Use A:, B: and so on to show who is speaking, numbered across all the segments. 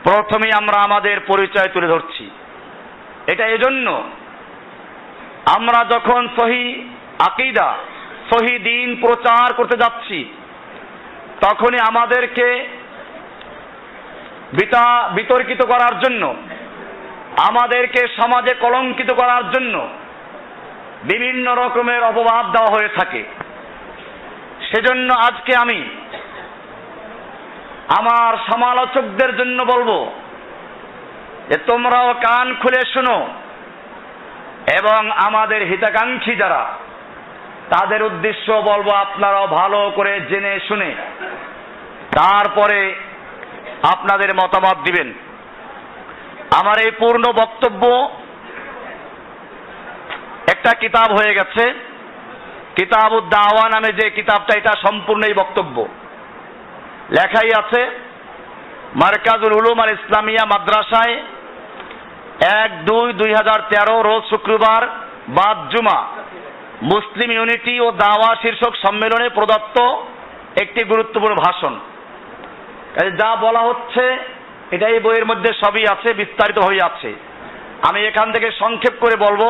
A: প্রথমে আমরা আমাদের পরিচয় তুলে ধরছি। এটা এজন্য, আমরা যখন সহি আকীদা, সহি দ্বীন প্রচার করতে যাচ্ছি, তখনই আমাদেরকে বিতর্কিত করার জন্য, আমাদেরকে সমাজে কলঙ্কিত করার জন্য বিভিন্ন রকমের অপবাদ দেওয়া হয়ে থাকে। সেজন্য আজকে আমি আমার সমালোচকদের জন্য বলবো যে তোমরাও কান খুলে শোনো, এবং আমাদের হিতাকাঙ্ক্ষী যারা, তাদের উদ্দেশ্য বলবো আপনারাও ভালো করে জেনে শুনে তারপরে আপনাদের মতামত দিবেন। আমার এই পূর্ণ বক্তব্য একটা কিতাব হয়ে গেছে, কিতাবুদ দাওয়া নামে যে কিতাবটা, এটা সম্পূর্ণ এই বক্তব্য। লেখাই আছে মারকাজুল উলুম আল ইসলামিয়া মাদ্রাসায় 1-2-2013 রোজ শুক্রবার বাদ জুমা মুসলিম ইউনিটি ও দাওয়া শীর্ষক সম্মেলনে প্রদত্ত একটি গুরুত্বপূর্ণ ভাষণ। যা বলা হচ্ছে এটা এই বইয়ের মধ্যে সবই আছে, বিস্তারিত হয়ে আছে। আমি এখান থেকে সংক্ষেপ করে বলবো,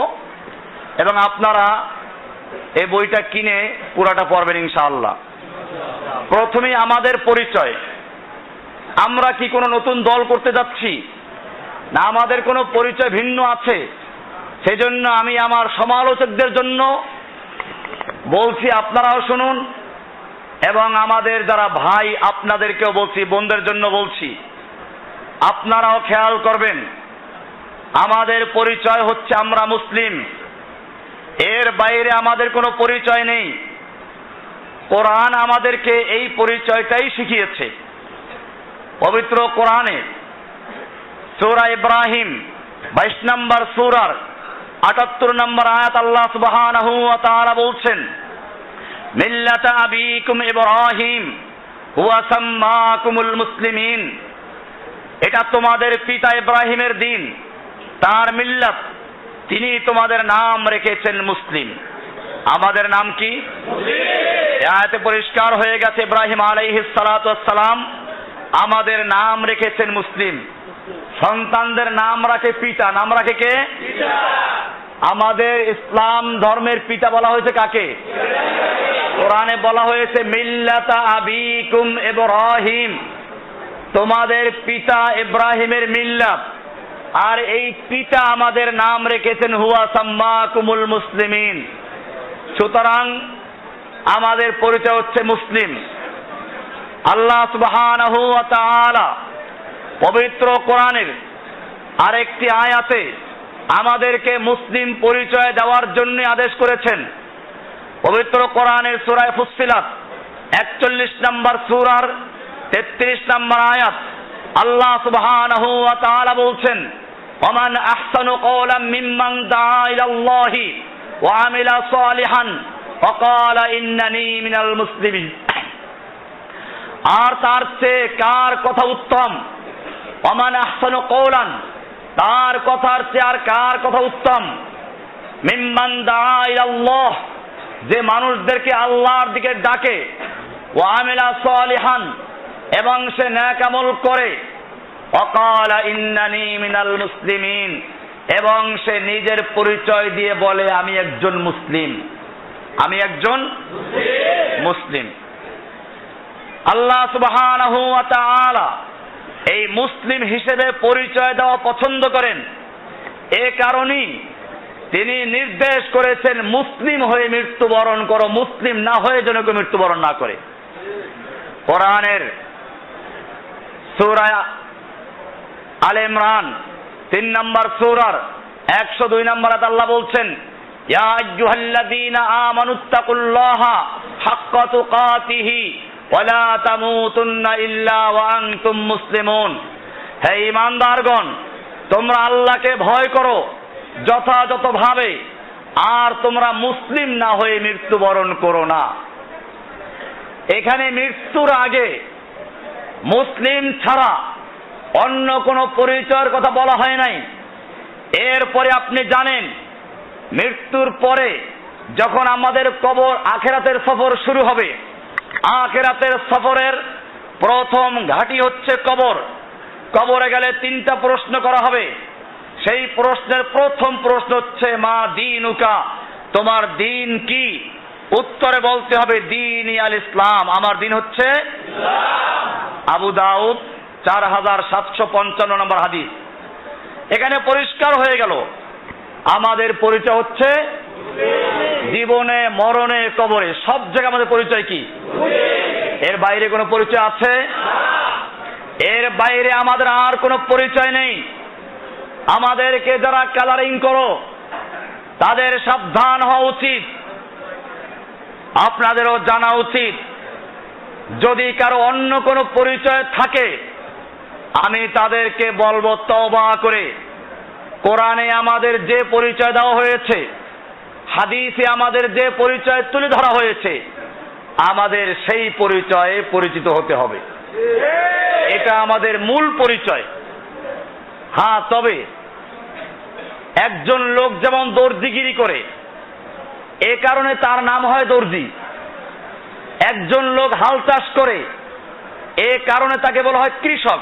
A: এবং আপনারা এই বইটা কিনে পুরাটা পড়বেন ইনশাআল্লাহ। প্রথমেই আমাদের পরিচয়। আমরা কি কোনো নতুন দল করতে যাচ্ছি, না আমাদের কোনো পরিচয় ভিন্ন আছে? সেজন্য আমি আমার সমালোচকদের জন্য বলছি, আপনারাও শুনুন, এবং আমাদের যারা ভাই আপনাদেরকেও বলছি, বোনদের জন্য বলছি, আপনারাও খেয়াল করবেন। আমাদের পরিচয় হচ্ছে আমরা মুসলিম, এর বাইরে আমাদের কোনো পরিচয় নেই। কোরআন আমাদেরকে এই পরিচয়টাই শিখিয়েছে। পবিত্র কোরআনে সূরা ইব্রাহিম 22 নম্বর সূরার 78 নম্বর আয়াত আল্লাহ সুবহানাহু ওয়া তাআলা বলছেন, মিল্লাতা আবিকুম ইব্রাহিম হুয়া সাম্মাকুমুল মুসলিমিন। এটা তোমাদের পিতা ইব্রাহিমের দিন, তার মিল্লাত, তিনি তোমাদের নাম রেখেছেন মুসলিম। আমাদের নাম কি? এই আয়াতে পরিষ্কার হয়ে গেছে, ইব্রাহিম আলাইহিস সালাতু ওয়াস সালাম আমাদের নাম রেখেছেন মুসলিম। সন্তানদের নাম রাখে পিতা, নাম রাখে কে? আমাদের ইসলাম ধর্মের পিতা বলা হয়েছে কাকে? কোরআনে বলা হয়েছে মিল্লাতা আবিকুম ইব্রাহিম, তোমাদের পিতা ইব্রাহিমের মিল্লাত। আর এই পিতা আমাদের নাম রেখেছেন হুয়া সাম্মাকুমুল মুসলিমিন। সুতরাং আমাদের পরিচয় হচ্ছে মুসলিম। আল্লাহ সুবহানাহু ওয়া তাআলা পবিত্র কোরআনের আরেকটি আয়াতে আমাদেরকে মুসলিম পরিচয় দেওয়ার জন্য আদেশ করেছেন। পবিত্র কোরআনের সূরা ফুসসিলাত 41 নম্বর সূরার 33 নম্বর আয়াত আল্লাহ সুবহানাহু ওয়া তাআলা বলছেন, ওমান আহসানু কওলাম মিম্মান দাআ ইলাল্লাহি ওয়া আমিলা সালিহান ওয়া ক্বালা ইন্নানি মিনাল মুসলিমিন। আর তার চেয়ে কার কথা উত্তম? ওমান আহসানু কওলান, তার কথার চেয়ে আর কার কথা উত্তম? মিম্মান দাআ ইলাল্লাহ, যে মানুষদেরকে আল্লাহর দিকে ডাকে, ওয়া আমিলা সালিহান, এবং সে নেক আমল করে, ওয়া ক্বালা ইন্নানি মিনাল মুসলিমিন, এবং সে নিজের পরিচয় দিয়ে বলে আমি একজন মুসলিম, আমি একজন মুসলিম। আল্লাহ সুবহানাহু ওয়া তাআলা এই মুসলিম হিসেবে পরিচয় দেওয়া পছন্দ করেন। এ কারণেই তিনি নির্দেশ করেছেন মুসলিম হয়ে মৃত্যুবরণ করো, মুসলিম না হয়ে যেন কেউ মৃত্যুবরণ না করে। কোরআনের সূরা আলে ইমরান 3 নম্বর সূরার 102 নম্বর আয়াতে আল্লাহ বলছেন, ইয়া আইয়ুহাল্লাযীনা আমানুত্তাকুল্লাহা হাক্কা তুকাতিহি ওয়া লা তামুতুন্না ইল্লা ওয়া আনতুম মুসলিমুন। হে ঈমানদারগণ, তোমরা আল্লাহকে ভয় করো যথাযথভাবে, আর তোমরা মুসলিম না হয়ে মৃত্যুবরণ করো না। এখানে মৃত্যুর আগে মুসলিম ছাড়া অন্য কোনো পরিচয়ের কথা বলা হয় নাই। এরপরে আপনি জানেন, মৃত্যুর পরে যখন আমাদের কবর, আখিরাতের সফর শুরু হবে, আখিরাতের সফরের প্রথম ঘাঁটি হচ্ছে কবর। কবরে গেলে তিনটা প্রশ্ন করা হবে। সেই প্রশ্নের প্রথম প্রশ্ন হচ্ছে মা দীনুকা, তোমার দিন কি? উত্তরে বলতে হবে দীনি আল ইসলাম, আমার দিন হচ্ছে ইসলাম। আবু দাউদ 4755 নম্বর হাদিস। এখানে পরিষ্কার হয়ে গেল আমাদের পরিচয় হচ্ছে জীবনে মরণে কবরে সব জায়গায় আমাদের পরিচয় কি? এর বাইরে কোনো পরিচয় আছে? এর বাইরে আমাদের আর কোনো পরিচয় নেই। আমাদেরকে যারা কালারিং করো তাদের সাবধান হওয়া উচিত। আপনাদেরও জানা উচিত যদি কারো অন্য কোনো পরিচয় থাকে আমি তাদেরকে বলবো তওবা করে কোরআনে আমাদের যে পরিচয় দেওয়া হয়েছে, হাদিসে আমাদের যে পরিচয় তুলে ধরা হয়েছে, আমাদের সেই পরিচয়ে পরিচিত হতে হবে। এটা আমাদের মূল পরিচয়। হ্যাঁ, তবে একজন লোক যেমন দর্জিগিরি করে এ কারণে তার নাম হয় দর্জি, একজন লোক হাল চাষ করে এ কারণে তাকে বলা হয় কৃষক,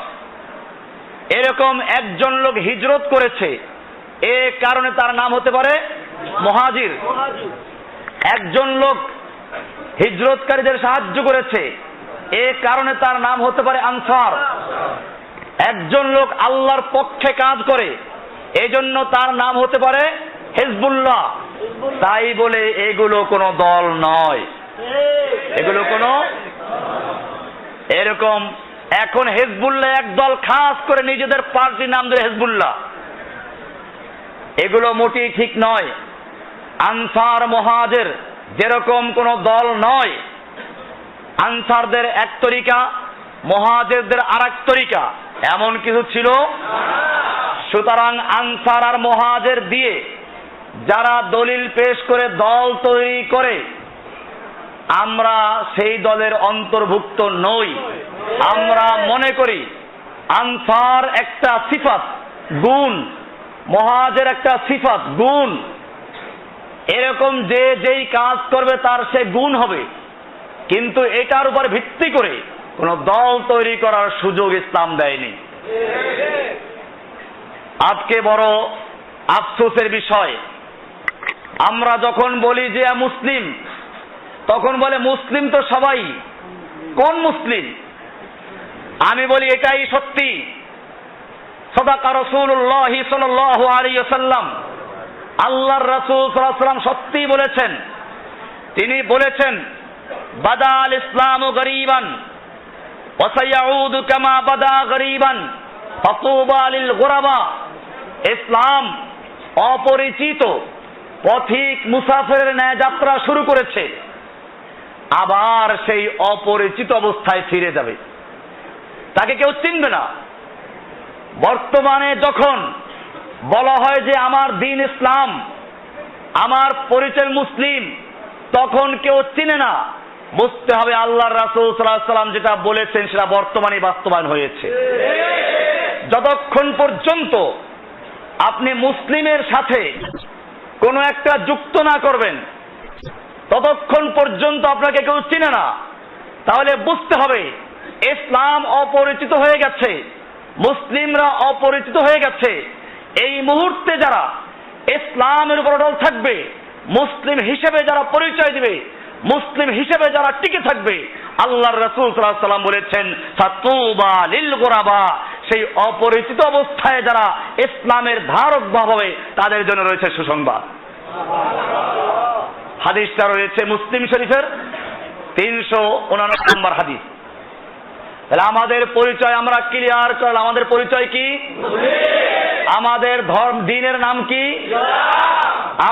A: এরকম একজন লোক হিজরত করেছে এ কারণে তার নাম হতে পারে মুহাজির, একজন লোক হিজরতকারীদের সাহায্য করেছে এ কারণে তার নাম হতে পারে আনসার, একজন লোক আল্লাহর পক্ষে কাজ করে এজন্য তার নাম হতে পারে হিজবুল্লাহ। তাই বলে এগুলো কোনো দল নয়, এগুলো কোনো এরকম এখন হিজবুল্লাহ এক দল খাস করে নিজেদের পার্টির নাম ধরে হিজবুল্লাহ, এগুলো মোটেই ঠিক নয়। আনসার মুহাজির যেরকম কোনো দল নয়, আনসারদের এক তরিকা মুহাজিরদের আরেক তরিকা, এমন কিছু ছিল। সুতরাং আনসার আর মুহাজির দিয়ে যারা দলিল পেশ করে দল তৈরি করে আমরা সেই দলের অন্তর্ভুক্ত নই। আমরা মনে করি আনসার একটা সিফাত গুণ, মুহাজির একটা সিফাত গুণ, এরকম যে যেই কাজ করবে তার সে গুণ হবে, কিন্তু এটার উপর ভিত্তি করে কোন দল তৈরি করার সুযোগ ইসলাম দেয়নি। আজকে বড় আফসোসের বিষয়, আমরা যখন বলি যে মুসলিম তখন বলে মুসলিম তো সবাই, কোন মুসলিম? আমি বলি এটাই সত্যি। সাদাকা রাসূলুল্লাহ সাল্লাল্লাহু আলাইহি ওয়াসাল্লাম, আল্লাহর রাসূল সাল্লাল্লাহু আলাইহি ওয়াসাল্লাম সত্যি বলেছেন। তিনি বলেছেন বাদাল ইসলামু গরীবান ওয়া সায়াউদু কামা বাদা গরীবান ফাতুবা লিল গুরাবা। ইসলাম অপরিচিত পথিক মুসাফিরের ন্যায় যাত্রা শুরু করেছে, আবার সেই অপরিচিত অবস্থায় ফিরে যাবে, তাকে কেউ চিনবে না। বর্তমানে যখন বলা হয় যে আমার দিন ইসলাম, আমার পরিচয় মুসলিম, তখন কেউ চিনে না। বুঝতে হবে আল্লাহর রাসূল সাল্লাল্লাহু আলাইহি ওয়াসাল্লাম যেটা বলেছেন সেটা বর্তমানে বাস্তবায়ন হয়েছে। যতক্ষণ পর্যন্ত আপনি মুসলিমের সাথে কোনো একটা যুক্ত না করবেন ততক্ষণ পর্যন্ত আপনাকে কেউ চিনে না। তাহলে বুঝতে হবে ইসলাম অপরিচিত হয়ে গেছে, মুসলিমরা অপরিচিত হয়ে গেছে। এই মুহূর্তে যারা ইসলামের উপর অটল থাকবে, মুসলিম হিসেবে যারা পরিচয় দিবে, মুসলিম হিসেবে যারা টিকে থাকবে, আল্লাহর রাসূল সাল্লাল্লাহু আলাইহি ওয়াসাল্লাম বলেছেন ফাতুবা লিল গুরাবা, সেই অপরিচিত অবস্থায় যারা ইসলামের ধারক হবে তাদের জন্য রয়েছে সুসংবাদ। হাদিসটা রয়েছে মুসলিম শরীফের 359 নম্বর হাদিস। তাহলে আমাদের পরিচয় আমরা ক্লিয়ার করলাম। আমাদের পরিচয় কি? আমাদের ধর্ম দ্বীনের নাম কি?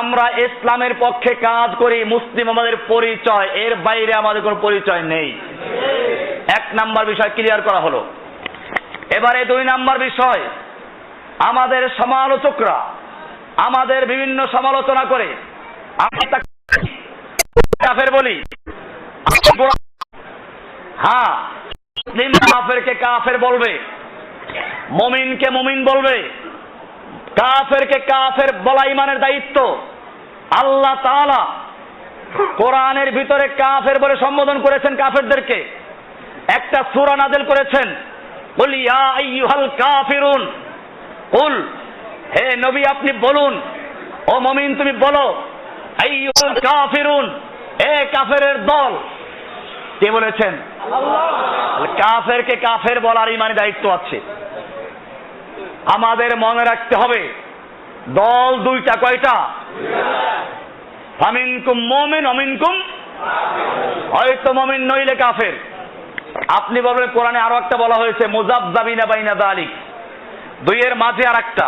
A: আমরা ইসলামের পক্ষে কাজ করি, মুসলিম আমাদের পরিচয়, এর বাইরে আমাদের কোনো পরিচয় নেই। এক নাম্বার বিষয় ক্লিয়ার করা হলো। এবারে 2 নাম্বার বিষয়, আমাদের সমালোচকরা আমাদের বিভিন্ন সমালোচনা করে আমরা তাকে কাফের বলি। হ্যাঁ, মুসলিম কাফেরকে কাফের বলবে, মুমিনকে মুমিন বলবে, কাফেরকে কাফের বলা ইমানের দায়িত্ব। আল্লাহ তাআলা কোরআনের ভিতরে কাফের বলে সম্বোধন করেছেন কাফেরদেরকে। একটা সূরা নাযিল করেছেন কুল ইয়া আইয়ুহাল কাফিরুন, কুল, হে নবী আপনি বলুন, ও মুমিন তুমি বলো, আইয়ুহাল কাফিরুন, হে কাফেরের দল। কে বলেছেন? আল্লাহ। কাফেরকে কাফের বলার ইমানি দায়িত্ব আছে। আমাদের মনে রাখতে হবে দল দুইটা, কয়টা? ফামিনকুম মুমিন অমিনকুম, হয়তো মুমিন নইলে কাফের। আপনি বলবেন কোরআনে আরো একটা বলা হয়েছে মুযাবযাবিনা বাইনা যালিক, দুইয়ের মাঝে আর একটা,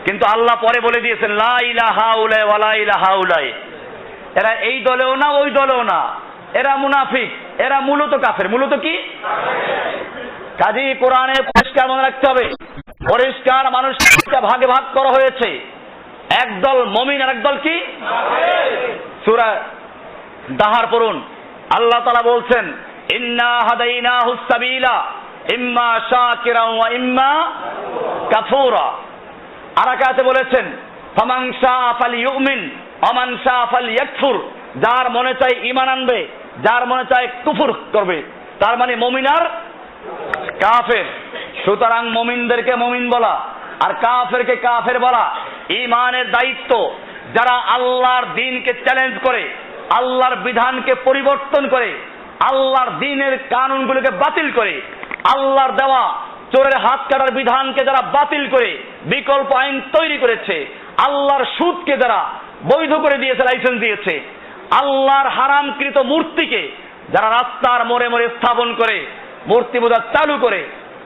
A: কিন্তু আল্লাহ পরে বলে দিয়েছেন লা ইলাহা উলাই ওয়া লা ইলাহা উলাই, এরা এই দলেও না ওই দলেও না, এরা মুনাফিক, এরা মূলত কাফের। মূলত কি? কাজী কোরআনে পরিষ্কার মনে রাখতে হবে, পরিষ্কার মানুষকে ভাগে ভাগ করা হয়েছে, একদল মুমিন আর একদল কি? সূরা দাহার পড়ুন, আল্লাহ তাআলা বলছেন ইন্না হাদাইনাহুস সাবিলা ইম্মা শাকিরান ওয়া ইম্মা কাফুরা। আর আয়াতে বলেছেন ফামান শাআ ফালইউমিন ওয়া মান শাআ ফালইয়াকফুর, যার মনে চায় ঈমান আনবে, যার মনে চায় কুফর করবে, তার মানে মুমিন আর কাফের। সুতরাং মুমিনদেরকে মুমিন বলা আর কাফেরকে কাফের বলা ঈমানের দায়িত্ব। যারা আল্লাহর দ্বীনকে চ্যালেঞ্জ করে, আল্লাহর বিধানকে পরিবর্তন করে, আল্লাহর দ্বীনের কানুনগুলোকে বাতিল করে, আল্লাহর দেওয়া চোরের হাত কাটার বিধানকে যারা বাতিল করে বিকল্প আইন তৈরি করেছে, আল্লাহর সুদকে যারা বৈধ করে দিয়েছে, লাইসেন্স দিয়েছে, আল্লাহর হারামকৃত মূর্তিকে যারা রাস্তার মোড়ে মোড়ে স্থাপন করে মূর্তি পূজা চালু করে,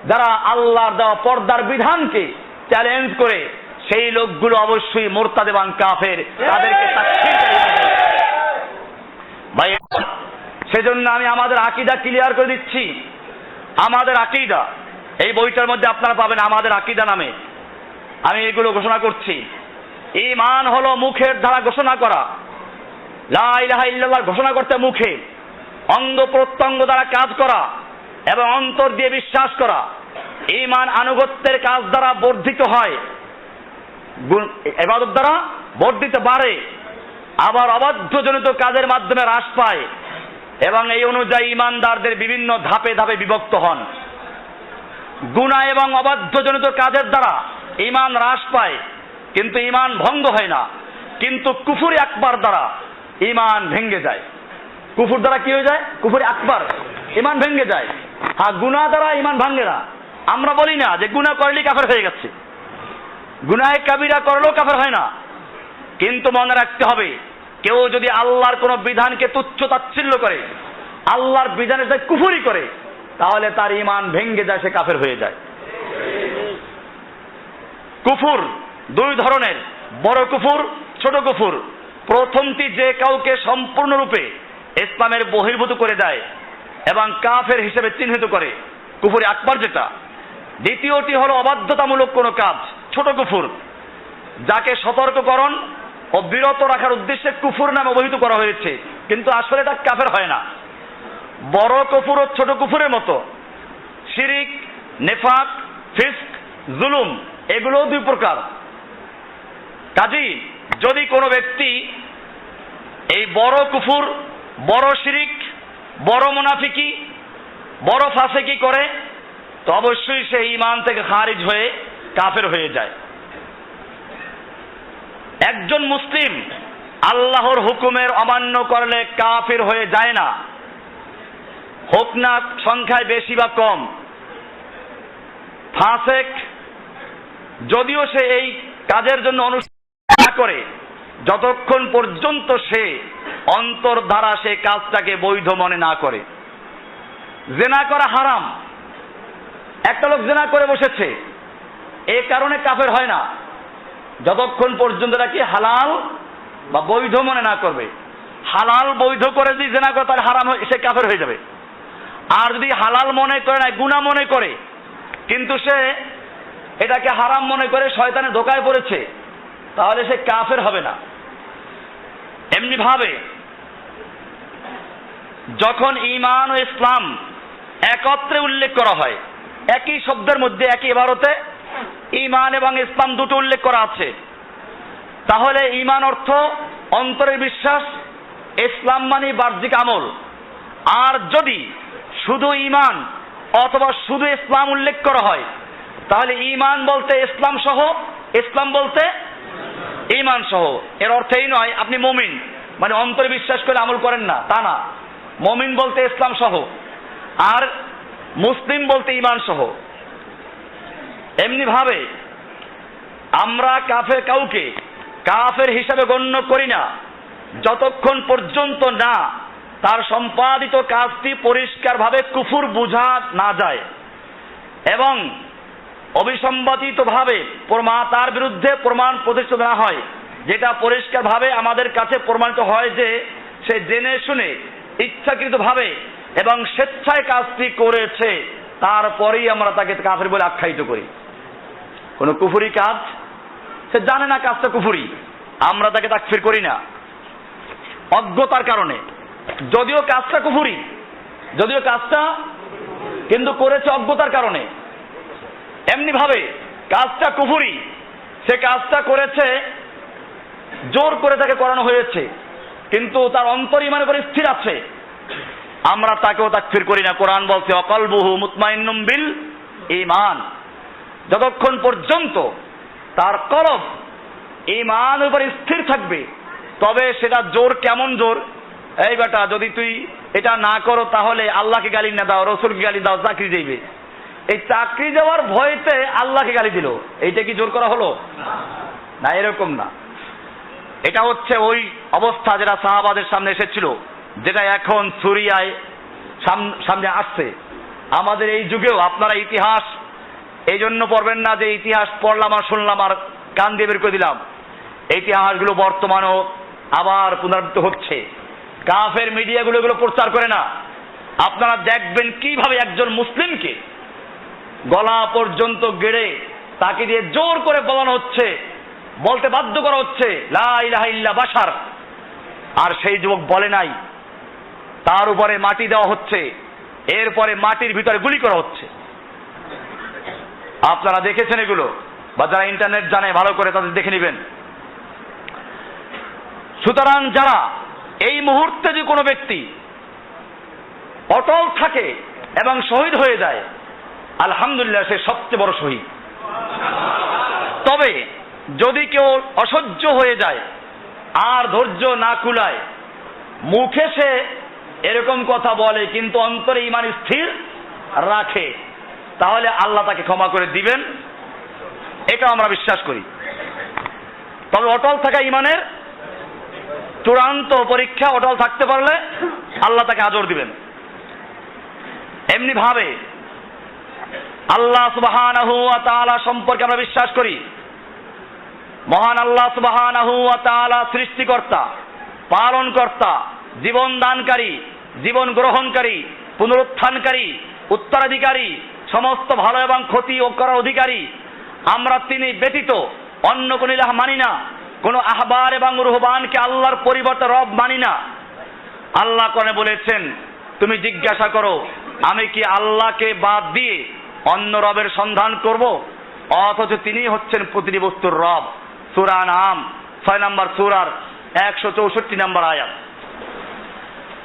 A: যারা আল্লাহর দেওয়া পর্দার বিধানকে চ্যালেঞ্জ করে, সেই লোকগুলো অবশ্যই মুরতাদ এবং কাফের, তাদেরকে তাকফীর ভাই। সেজন্য আমি আমাদের আকীদা ক্লিয়ার করে দিচ্ছি। আমাদের আকীদা এই বইটার মধ্যে আপনারা পাবেন, আমাদের আকীদা নামে আমি এগুলো ঘোষণা করছি। ঈমান হলো মুখের দ্বারা ঘোষণা করা, লা ইলাহা ইল্লাল্লাহ ঘোষণা করতে মুখে, অঙ্গ প্রত্যঙ্গ দ্বারা কাজ করা এবং অন্তর দিয়ে বিশ্বাস করা। ঈমান আনুগত্যের কাজ দ্বারা বর্ধিত হয়, ইবাদত দ্বারা বর্ধিত বাড়ে, আবার অবাধ্যজনিত কাজের মাধ্যমে হ্রাস পায়, এবং এই অনুযায়ী ঈমানদারদের বিভিন্ন ধাপে ধাপে বিভক্ত হন। গুনাহ এবং অবাধ্যজনিত কাজের দ্বারা ঈমান হ্রাস পায়, কিন্তু ঈমান ভঙ্গ হয় না। কিন্তু কুফর আকবার দ্বারা ঈমান ভেঙে যায়। কুফর দ্বারা কি হয়ে যায়? কুফর আকবার, ঈমান ভেঙে যায়। হ্যাঁ, গুনাহ দ্বারা ঈমান ভাঙে না। আমরা বলি না যে গুনাহ করলেই কাফের হয়ে গেছে, গুনাহে কাবিরা করলেও কাফের হয় না। কিন্তু মনে রাখতে হবে, কেউ যদি আল্লাহর কোন বিধানকে তুচ্ছ তাচ্ছিল্য করে, আল্লাহর বিধানের সাথে কুফরি করে, তাহলে তার ঈমান ভেঙে যায়, সে কাফের হয়ে যায়। কুফর দুই ধরনের, বড় কুফর, ছোট কুফর। প্রথমটি যে কাউকে সম্পূর্ণরূপে ইসলামের বহির্ভূত করে দেয় এবং কাফের হিসেবে চিহ্নিত করে, কুফর আকবার যেটা। দ্বিতীয়টি হলো অবাধ্যতামূলক কোনো কাজ, ছোট কুফর, যাকে সতর্ককরণ ও বিরত রাখার উদ্দেশ্যে কুফর নামে অভিহিত করা হয়েছে, কিন্তু আসলে এটা কাফের হয় না। বড় কুফর ও ছোট কুফরের মতো শিরিক, নেফাক, ফিস্ক, জুলুম, এগুলো দুই প্রকার। কাজী যদি কোনো ব্যক্তি এই বড় কুফর, বড় শিরিক, বড় মুনাফিকি, বড় ফাসিকি করে, তো অবশ্যই সে ঈমান থেকে খারিজ হয়ে কাফের হয়ে যায়। একজন মুসলিম আল্লাহর হুকুমের অমান্য করলে কাফির হয়ে যায় না, হোক না সংখ্যায় বেশি বা কম। ফাসেক যদিও সে এই কাজের জন্য অনুষ্ঠিত না করে, যতক্ষণ পর্যন্ত সে অন্তর দ্বারা সে কাজটাকে বৈধ মনে না করে। জেনা করা হারাম, একটা লোক জেনা করে বসেছে, এই কারণে কাফের হয় না, যতক্ষণ পর্যন্ত নাকি হালাল বা বৈধ মনে না করবে। হালাল বৈধ করে যদি জেনা করে, তার হারাম, সে কাফের হয়ে যাবে। আর যদি হালাল মনে করে না, গুনাহ মনে করে, কিন্তু সে এটাকে হারাম মনে করে শয়তানের ধোঁকায় পড়েছে, তাহলে সে কাফের হবে না। এমনি ভাবে যখন ঈমান ও ইসলাম একত্রে উল্লেখ করা হয়, একই শব্দের মধ্যে, একই ইবারতে ঈমান এবং ইসলাম দুটো উল্লেখ করা আছে, তাহলে ঈমান অর্থ অন্তরের বিশ্বাস, ইসলাম মানে বাহ্যিক আমল। আর যদি শুধু ঈমান অথবা শুধু ইসলাম উল্লেখ করা হয়, তাহলে ঈমান বলতে ইসলাম সহ, ইসলাম বলতে ঈমান সহ। এর অর্থ এই নয় আপনি মুমিন মানে অন্তরে বিশ্বাস করে আমল করেন না, তা না। মুমিন বলতে ইসলাম সহ, আর মুসলিম বলতে ঈমান সহ। এমনি ভাবে আমরা কাউকে কাফের হিসাবে গণ্য করি না যতক্ষণ পর্যন্ত না তার সম্পাদিত কাজটি পরিষ্কারভাবে কুফর বোঝা না যায় এবং অবিসম্বাদিতভাবে তার বিরুদ্ধে প্রমাণ প্রতিষ্ঠিত না হয়, যেটা পরিষ্কারভাবে আমাদের কাছে প্রমাণিত হয় যে সে জেনে শুনে ইচ্ছাকৃতভাবে এবং স্বেচ্ছায় কাজটি করেছে, তারপরেই আমরা তাকে কাফের বলে আখ্যায়িত করি। কোনো কুফরি কাজ সে জানে না কাজটা কুফরি, আমরা তাকে তাকফির করি না অজ্ঞতার কারণে, যদিও কাজটা কুফরি, যদিও কাজটা কিন্তু করেছে অজ্ঞতার কারণে। এমনি ভাবে কাজটা কুফরি, সে কাজটা করেছে জোর করে তাকে করানো হয়েছে, কিন্তু তার অন্তর ঈমানের উপর স্থির আছে, আমরা তাকেও তাকফির করি না। কোরআন বলছে ওয়াকলবুহু মুতমাইন্নুম বিল ঈমান, যতক্ষণ পর্যন্ত তার কলব ঈমানের উপর স্থির থাকবে। তবে সেটা জোর কেমন জোর? এই বেটা যদি তুই এটা না করো তাহলে আল্লাহকে গালি না দাও, রসুলকে গালি দাও, চাকরি যাইবে। এই চাকরি যাওয়ার ভয়তে আল্লাহকে গালি দিল, এইটা কি জোর করা হলো? না, এরকম না। এটা হচ্ছে ওই অবস্থা যেটা সাহাবাদের সামনে এসেছিল, যেটা এখন সুরিয়ায় সামনে আসছে। আমাদের এই যুগেও আপনারা ইতিহাস এই জন্য পড়বেন না যে ইতিহাস পড়লাম আর শুনলাম আর কান দিয়ে বের করে দিলাম। ইতিহাসগুলো বর্তমানেও আবার পুনরাবৃত্ত হচ্ছে। কাফের মিডিয়াগুলো এগুলো প্রচার করে না। আপনারা দেখবেন কিভাবে একজন মুসলিমকে গলা পর্যন্ত গেড়ে তাকে দিয়ে জোর করে বলানো হচ্ছে, বলতে বাধ্য করা হচ্ছে লা ইলাহা ইল্লা বাশার, আর সেই যুবক বলে নাই, তার উপরে মাটি দেওয়া হচ্ছে, এরপরে মাটির ভিতরে গুলি করা হচ্ছে। আপনারা দেখেছেন এগুলো, বা যারা ইন্টারনেট জানে ভালো করে তাদের দেখে নেবেন। সুতরাং যারা এই মুহূর্তে যে কোনো ব্যক্তি অটল থাকে এবং শহীদ হয়ে যায়, আলহামদুলিল্লাহ সে সবচেয়ে বড় শহীদ। তবে যদি কেউ অসহ্য হয়ে যায় আর ধৈর্য না কুলায়, মুখে সে এরকম কথা বলে কিন্তু অন্তরে ঈমান স্থির রাখে, তাহলে আল্লাহ তাকে ক্ষমা করে দিবেন, এটা আমরা বিশ্বাস করি। তবে অটল থাকা ঈমানের চূড়ান্ত পরীক্ষা, অটল থাকতে পারলে আল্লাহ তাকে আজর দিবেন। এমনি ভাবে আল্লাহ সুবহানাহু ওয়া তাআলা সম্পর্কে আমরা বিশ্বাস করি, মহান আল্লাহ সুবহানাহু ওয়া তাআলা সৃষ্টিকর্তা, পালনকর্তা, জীবন দানকারী, জীবন গ্রহণকারী, পুনরুত্থানকারী, উত্তরাধিকারী, সমস্ত ভালো এবং ক্ষতি ও করার অধিকারী। আমরা তিনি ব্যতীত অন্য কোন ইলাহ মানি না, কোন আহবার এবং রুহবানকে আল্লাহর পরিবর্তে রব মানি না। আল্লাহ কোরআনে বলেছেন, তুমি জিজ্ঞাসা করো আমি কি আল্লাহকে বাদ দিয়ে অন্য রবের সন্ধান করব, অথচ তিনি হচ্ছেন প্রতিটি বস্তুর রব। সূরা আনআম 6 নম্বর সূরার 164 নম্বর আয়াত।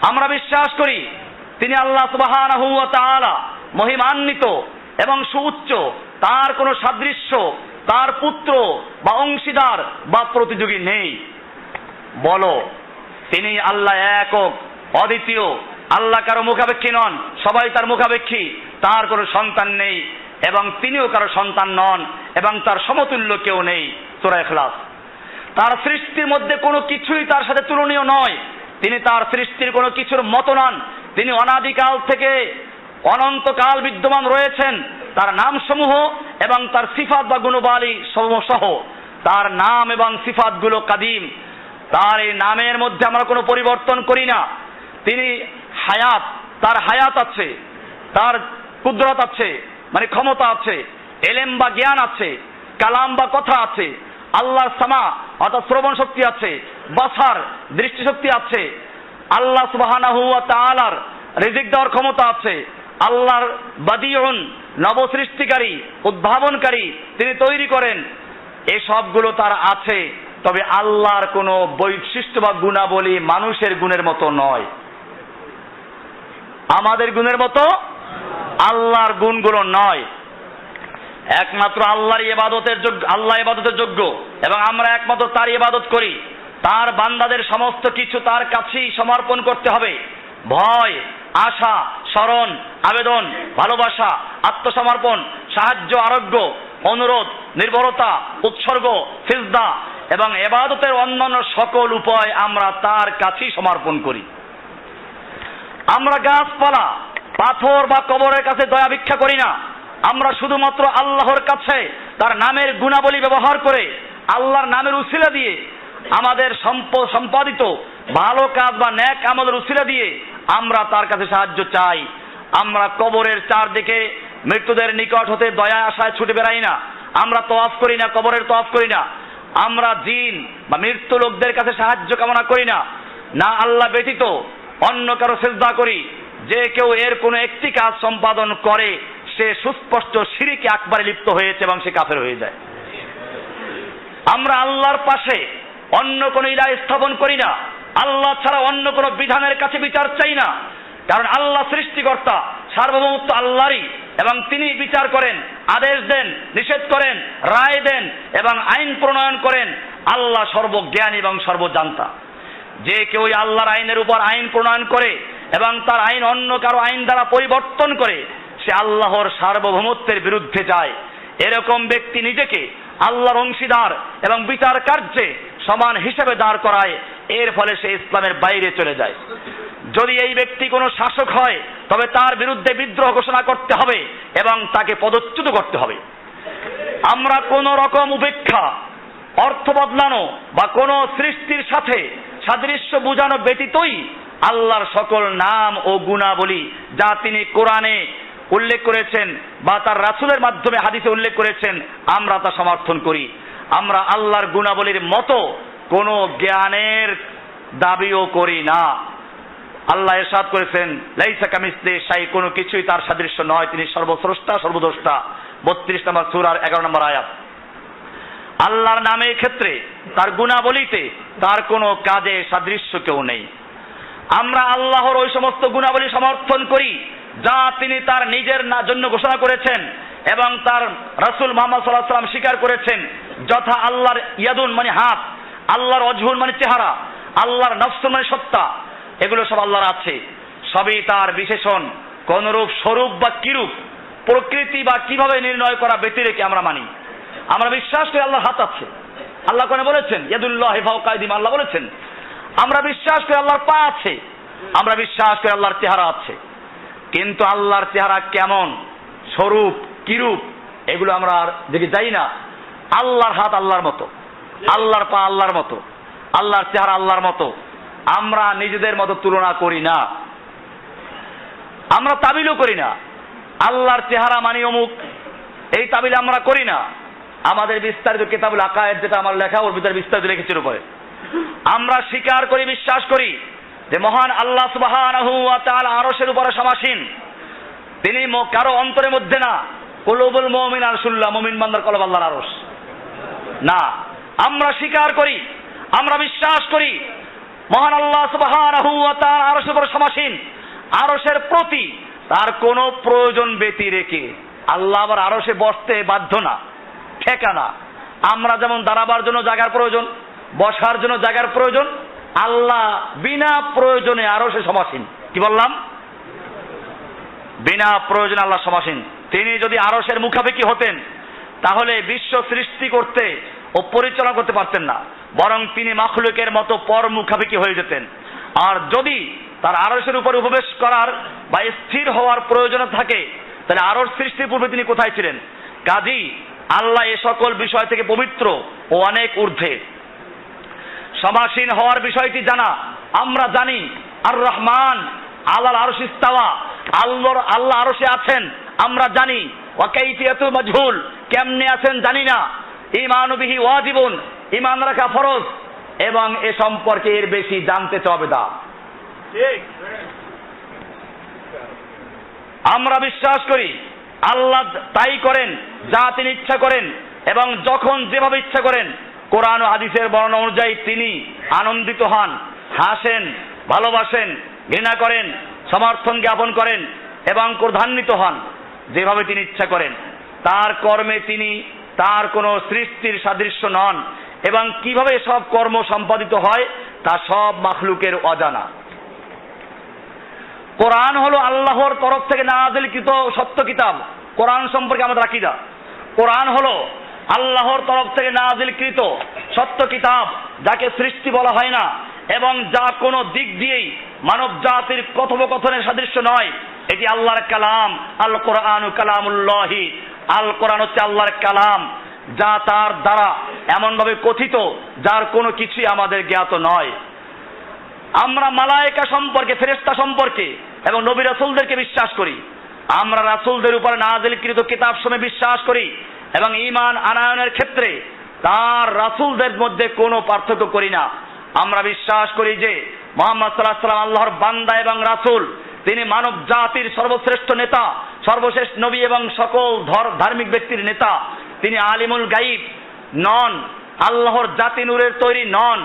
A: আমরা বিশ্বাস করি তিনি আল্লাহ সুবহানাহু ওয়া তাআলা মহিমান্বিত এবং সুউচ্চ, তার কোনো সাদৃশ্য, তার পুত্র বা অংশীদার বা প্রতিযোগী নেই। বলো তিনি আল্লাহ একক, অদ্বিতীয়, আল্লাহ কারো মুখাপেক্ষী নন, সবাই তার মুখাপেক্ষী, তার কোনো সন্তান নেই এবং তিনিও কারো সন্তান নন এবং তার সমতুল্য কেউ নেই। সূরা ইখলাস। তার সৃষ্টির মধ্যে কোনো কিছুই তার সাথে তুলনীয় নয়, তিনি তার সৃষ্টির কোনো কিছুর মতো নন, তিনি অনাদিকাল থেকে অনন্তকাল বিদ্যমান রয়েছেন। তার নামসমূহ এবং তার সিফাত বা গুণবালী সহ তার নাম এবং সিফাতগুলো কাদিম, তার এই নামের মধ্যে আমরা কোনো পরিবর্তন করি না। তিনি হায়াত, তার হায়াত আছে, তার কুদরত আছে মানে ক্ষমতা আছে, এলেম বা জ্ঞান আছে, কালাম বা কথা আছে, আল্লাহর সামা অর্থাৎ শ্রবণ শক্তি আছে, বাসার দৃষ্টিশক্তি আছে, আল্লাহ সুবহানাহু ওয়া তাআলার রিজিক দেওয়ার ক্ষমতা আছে, আল্লাহর বাদিউন নবসৃষ্টিকারী, উদ্ভাবনকারী, তিনি তৈরি করেন, এই সবগুলো তার আছে। তবে আল্লাহর কোনো বৈশিষ্ট্য বা গুণাবলী মানুষের গুণের মতো নয়, আমাদের গুণের মতো আল্লাহর গুণগুলো নয়। একমাত্র আল্লাহর ইবাদতের যোগ্য, আল্লাহ ইবাদতের যোগ্য, এবং আমরা একমাত্র তার ইবাদত করি। তার বান্দাদের সমস্ত কিছু তার কাছেই সমর্পণ করতে হবে। ভয়, আশা, স্মরণ, আবেদন, ভালোবাসা, আত্মসমর্পণ, সাহায্য, আরোগ্য, অনুরোধ, নির্ভরতা, উৎসর্গ, সিজদা এবং ইবাদতের অন্যান্য সকল উপায় আমরা তার কাছেই সমর্পণ করি। আমরা গাছপালা, পাথর বা কবরের কাছে দয়া ভিক্ষা করি না। আমরা শুধুমাত্র আল্লাহর কাছে তার নামের গুণাবলী ব্যবহার করে, আল্লাহর নামের উসিলা দিয়ে, আমাদের সম্পাদিত ভালো কাজ বা নেক আমলের উসিলা দিয়ে আমরা তার কাছে সাহায্য চাই। আমরা কবরের চারদিকে মৃত্যুদের নিকট হতে দয়া আশায় ছুটে বেড়াই না। আমরা তওয়াফ করি না, কবরের তওয়াফ করি না। আমরা জিন বা মৃত্যু লোকদের কাছে সাহায্য কামনা করি না। না আল্লাহ ব্যতীত অন্য কারো সিজদা করি। যে কেউ এর কোনো একটি কাজ সম্পাদন করে সে সুস্পষ্ট শিরকে আকবারে লিপ্ত হয়েছে এবং সে কাফের হয়ে যায়। আমরা আল্লাহর পাশে অন্য কোনো ইলাহ স্থাপন করি না। আল্লাহ ছাড়া অন্য কোনো বিধানের কাছে বিচার চাই না। কারণ আল্লাহ সৃষ্টিকর্তা, সার্বভৌমত্ব আল্লাহরই, এবং তিনি বিচার করেন, আদেশ দেন, নিষেধ করেন, রায় দেন এবং আইন প্রণয়ন করেন। আল্লাহ সর্বজ্ঞানী এবং সর্বজান্তা। যে কেউ আল্লাহর আইনের উপর আইন প্রণয়ন করে এবং তার আইন অন্য কারো আইন দ্বারা পরিবর্তন করে সে আল্লাহর সার্বভৌমত্বের বিরুদ্ধে যায়। এরকম ব্যক্তি নিজেকে আল্লাহর অংশীদার এবং বিচার কার্যে সমান হিসেবে দাঁড় করায়। এর ফলে সে ইসলামের বাইরে চলে যায়। যদি এই ব্যক্তি কোনো শাসক হয় তবে তার বিরুদ্ধে বিদ্রোহ ঘোষণা করতে হবে এবং তাকে পদচ্যুত করতে হবে। আমরা কোন রকম উপেক্ষা, অর্থ বদলানো বা কোন সৃষ্টির সাথে সাদৃশ্য বোঝানো ব্যতীতই আল্লাহর সকল নাম ও গুণাবলী যা তিনি কোরআনে উল্লেখ করেছেন বা তার রাসূলের মাধ্যমে হাদিসে উল্লেখ করেছেন আমরা তা সমর্থন করি। আমরা আল্লাহর গুণাবলীর মতো কোনো জ্ঞানের দাবিও করি না। আল্লাহ ইরশাদ করেছেন, লাইসা কামিসলিহি শাই, কোনো কিছুই তার সাদৃশ্য নয়, তিনি সর্বস্রষ্টা সর্বদ্রষ্টা। 32 নম্বর সূরার 11 নম্বর আয়াত। আল্লাহর নামের ক্ষেত্রে, তার গুণাবলীতে তার কোনো কাজে সাদৃশ্য কেউ নেই। আমরা আল্লাহর ওই সমস্ত গুণাবলী সমর্থন করি যা তিনি তার নিজের জন্য ঘোষণা করেছেন এবং তার রাসূল মুহাম্মদ সাল্লাল্লাহু আলাইহি ওয়াসাল্লাম স্বীকার করেছেন, যথা আল্লাহর ইয়াদুন মানে হাত, আল্লাহর ওয়াজহুন মানে চেহারা, আল্লাহর নফসুন মানে সত্তা। এগুলো সব আল্লাহর আছে, সবই তার বিশেষণ। কোনরূপ স্বরূপ বা কিরূপ প্রকৃতি বা কিভাবে নির্ণয় করা ব্যতি রেখে আমরা মানি। আমরা বিশ্বাস করি আল্লাহর হাত আছে, আল্লাহ কোরআনে বলেছেন ইয়াদুল্লাহি ফাওকা আইদিহিম, আল্লাহ বলেছেন। আমরা বিশ্বাস করি আল্লাহর পা আছে, আমরা বিশ্বাস করি আল্লাহর চেহারা আছে। কিন্তু আল্লাহর চেহারা কেমন, স্বরূপ কিরূপ, এগুলো আমরা আর দেখে যাই না। আল্লাহর হাত আল্লাহর মতো, আল্লাহর পা আল্লাহর মতো, আল্লাহর চেহারা আল্লাহর মতো। আমরা নিজেদের মতো তুলনা করি না, আমরা তাবিলও করি না। আল্লাহর চেহারা মানে অমুক, এই তাবিল আমরা করি না। আমাদের বিস্তারিত কিতাবুল আকায়েদ যেটা আমার লেখা, ওর ভিতরে বিস্তারিত লিখেছিল পরে। আমরা স্বীকার করি, বিশ্বাস করি যে মহান আল্লাহ সুবহানাহু ওয়া তাআলা আরশের উপরে সমাসীন। তিনি কারো অন্তরের মধ্যে না। কুলুবুল মুমিন আরশুল্লাহ, মুমিন বান্দার কলব আল্লাহর আরশ না। আমরা স্বীকার করি, আমরা বিশ্বাস করি মহান আল্লাহ সুবহানাহু ওয়া তাআলা আরশের উপরে সমাসীন। আরশের প্রতি তার কোনো প্রয়োজন ব্যতি রেখে আল্লাহ আবার আরশে বসতে বাধ্য না, ঠিকানা। আমরা যেমন দাঁড়াবার জন্য জায়গার প্রয়োজন, বসার জন্য জায়গার প্রয়োজন, আল্লাহ বিনা প্রয়োজনে আরশে সমাসীন। কি বললাম? বিনা প্রয়োজনে আল্লাহ সমাসীন। তিনি যদি আরশের মুখাপেক্ষী হতেন তাহলে বিশ্ব সৃষ্টি করতে ও পরিচালনা করতে পারতেন না, বরং তিনি মাখলুকের মতো পর মুখাপেক্ষী হয়ে যেতেন। আর যদি তার আরশের উপর উপবেশ করার বা স্থির হওয়ার প্রয়োজন থাকে তাহলে আরশ সৃষ্টির পূর্বে তিনি কোথায় ছিলেন? কাজী আল্লাহ এ সকল বিষয় থেকে পবিত্র ও অনেক ঊর্ধ্বে। সমাসীন হওয়ার বিষয়টি জানা, আমরা জানি আর রহমান আল্লাহর আরশ ইস্তাওয়া, আল্লাহ আরশে আছেন আমরা জানি। ওয়া কাইফিয়াতুল মাজহুল, কেমনে আছেন জানি না। ঈমানু বিহি ওয়াজিবুন, ঈমান রাখা ফরজ, এবং এ সম্পর্কে এর বেশি জানতে হবে না। ঠিক, আমরা বিশ্বাস করি আল্লাহ তাই করেন যা তিনি ইচ্ছা করেন এবং যখন যেভাবে ইচ্ছা করেন। কোরআন ও হাদিসের বর্ণনা অনুযায়ী তিনি আনন্দিত হন, হাসেন, ভালোবাসেন, ঘৃণা করেন, সমর্থন জ্ঞাপন করেন এবং ক্রোধান্বিত হন যেভাবে তিনি ইচ্ছা করেন। তার কর্মে তিনি তার কোনো সৃষ্টির সাদৃশ্য নন এবং কিভাবে সব কর্ম সম্পাদিত হয় তা সব মাখলুকের অজানা। কোরআন হলো আল্লাহর তরফ থেকে নাযিলকৃত সত্য কিতাব। কোরআন সম্পর্কে আমাদের আকীদা, কোরআন হলো আল্লাহর তরফ থেকে নাযিলকৃত সত্য কিতাব, যাকে সৃষ্টি বলা হয় না এবং যা কোনো দিক দিয়েই মানব জাতির কথোপকথনের সাদৃশ্য নয়। এটি আল্লাহর কালাম। আল কোরআনু কালামুল্লাহি, আল কোরআন হচ্ছে আল্লাহর কালাম, যা তার দ্বারা এমনভাবে কথিত যার কোনো কিছুই আমাদের জ্ঞাত নয়। আমরা মালায়েকা সম্পর্কে, ফেরেশতা সম্পর্কে এবং নবী রাসূলদেরকে বিশ্বাস করি। আমরা রাসূলদের উপর নাযিলকৃত কিতাবসমূহে বিশ্বাস করি এবং ঈমান আনয়নের ক্ষেত্রে তার রাসূলদের মধ্যে কোনো পার্থক্য করি না। আমরা বিশ্বাস করি যে মুহাম্মদ সাল্লাল্লাহু আলাইহি ওয়াসাল্লাম আল্লাহর বান্দা এবং রাসূল। তিনি মানব জাতির সর্বশ্রেষ্ঠ নেতা, সর্বশেষ নবী এবং সকল ধার্মিক ব্যক্তির নেতা। তিনি আলিমুল গায়ব নন, আল্লাহর জাতি নূরের তৈরি নন,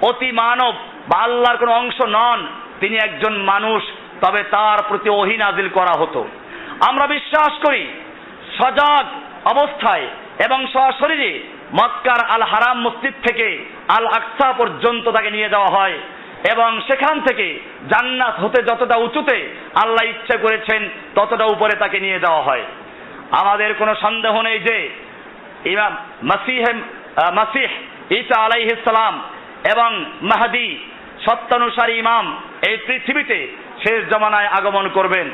A: অতি মানব বা আল্লাহর কোনো অংশ নন। তিনি একজন মানুষ, তবে তার প্রতি ওহী নাজিল করা হতো। আমরা বিশ্বাস করি সজাগ অবস্থায় এবং সশরীরে মক্কার আল হারাম মসজিদ থেকে আল আকসা পর্যন্ত তাকে নিয়ে যাওয়া হয় এবং সেখান থেকে জান্নাত হতে যতটা উঁচুতে আল্লাহ ইচ্ছা করেছেন ততটা উপরে তাকে নিয়ে যাওয়া হয়। আমাদের কোনো সন্দেহ নেই যে ইমাম মাসিহ ঈসা আলাইহিস সালাম এবং মাহদী সত্যানুসারী ইমাম এই পৃথিবীতে শেষ জামানায় আগমন করবেন।